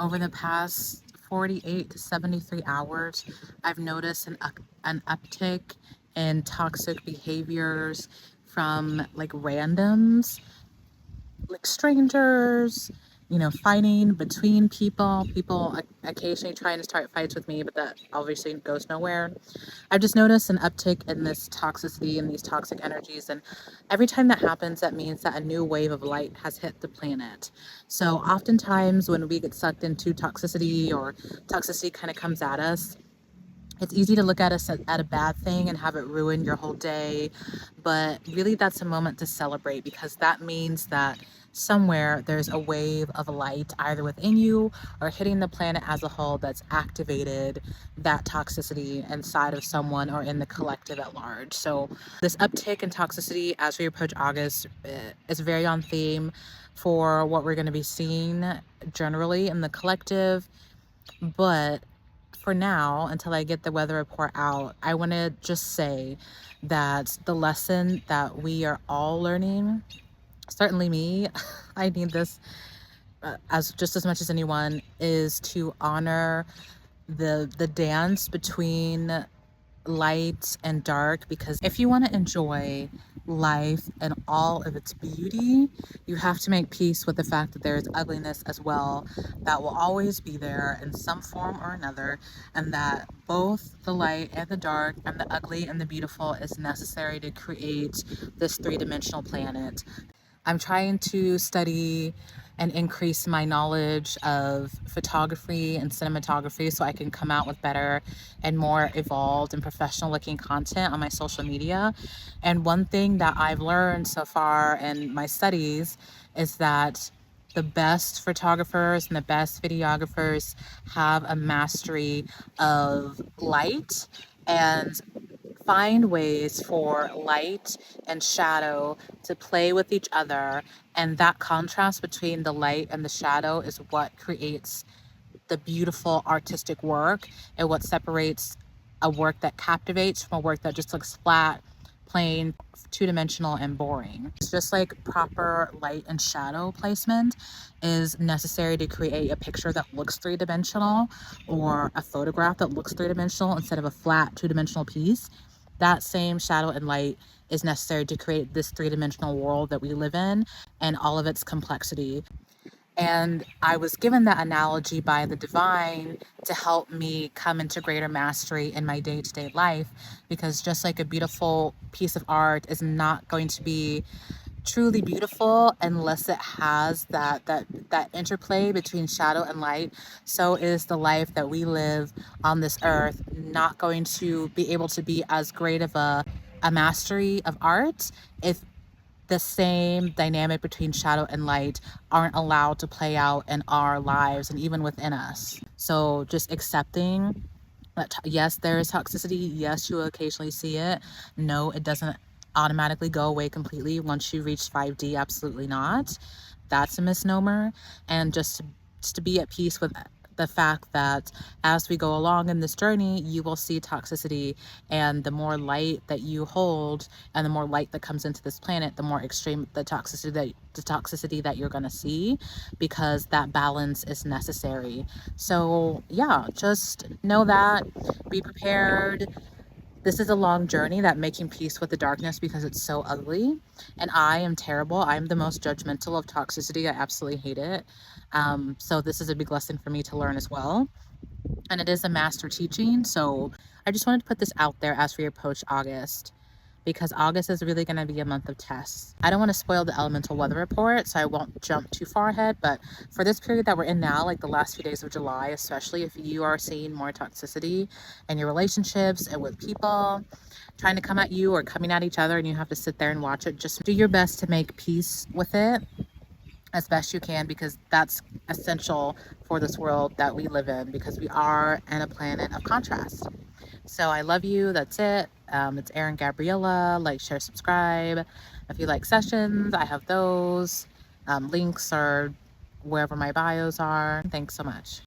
over the past 48 to 73 hours, I've noticed an uptick in toxic behaviors from like randoms, like strangers, fighting between people occasionally trying to start fights with me, but that obviously goes nowhere. I've just noticed an uptick in this toxicity and these toxic energies. And every time that happens, that means that a new wave of light has hit the planet. So oftentimes when we get sucked into toxicity or toxicity kind of comes at us, it's easy to look at us at a bad thing and have it ruin your whole day. But really, that's a moment to celebrate because that means that somewhere there's a wave of light either within you or hitting the planet as a whole that's activated that toxicity inside of someone or in the collective at large. So, this uptick in toxicity as we approach August is very on theme for what we're going to be seeing generally in the collective. But for now, until I get the weather report out, I want to just say that the lesson that we are all learning, certainly me, I need this as just as much as anyone, is to honor the dance between light and dark, because if you want to enjoy life and all of its beauty, you have to make peace with the fact that there is ugliness as well that will always be there in some form or another, and that both the light and the dark and the ugly and the beautiful is necessary to create this three-dimensional planet. I'm trying to study and increase my knowledge of photography and cinematography so I can come out with better and more evolved and professional looking content on my social media. And one thing that I've learned so far in my studies is that the best photographers and the best videographers have a mastery of light and find ways for light and shadow to play with each other. And that contrast between the light and the shadow is what creates the beautiful artistic work and what separates a work that captivates from a work that just looks flat, plain, two-dimensional, and boring. It's just like proper light and shadow placement is necessary to create a picture that looks three-dimensional or a photograph that looks three-dimensional instead of a flat two-dimensional piece. That same shadow and light is necessary to create this three-dimensional world that we live in and all of its complexity. And I was given that analogy by the divine to help me come into greater mastery in my day-to-day life, because just like a beautiful piece of art is not going to be truly beautiful unless it has that interplay between shadow and light, so is the life that we live on this earth not going to be able to be as great of a mastery of art if the same dynamic between shadow and light aren't allowed to play out in our lives and even within us. So just accepting that, yes, there is toxicity. Yes, you will occasionally see it. No, it doesn't automatically go away completely once you reach 5D. Absolutely not. That's a misnomer. And just to be at peace with the fact that as we go along in this journey, you will see toxicity, and the more light that you hold and the more light that comes into this planet, the more extreme the toxicity that you're going to see, because that balance is necessary. So yeah, just know that, be prepared. This is a long journey, that making peace with the darkness, because it's so ugly. And I am terrible. I'm the most judgmental of toxicity. I absolutely hate it. So this is a big lesson for me to learn as well. And it is a master teaching. So I just wanted to put this out there as we approach August, because August is really going to be a month of tests. I don't want to spoil the elemental weather report, so I won't jump too far ahead. But for this period that we're in now, like the last few days of July, especially if you are seeing more toxicity in your relationships and with people trying to come at you or coming at each other, and you have to sit there and watch it, just do your best to make peace with it as best you can, because that's essential for this world that we live in, because we are in a planet of contrast. So I love you. That's it. It's Erin Gabriella. Like, share, subscribe. If you like sessions, I have those. Links are wherever my bios are. Thanks so much.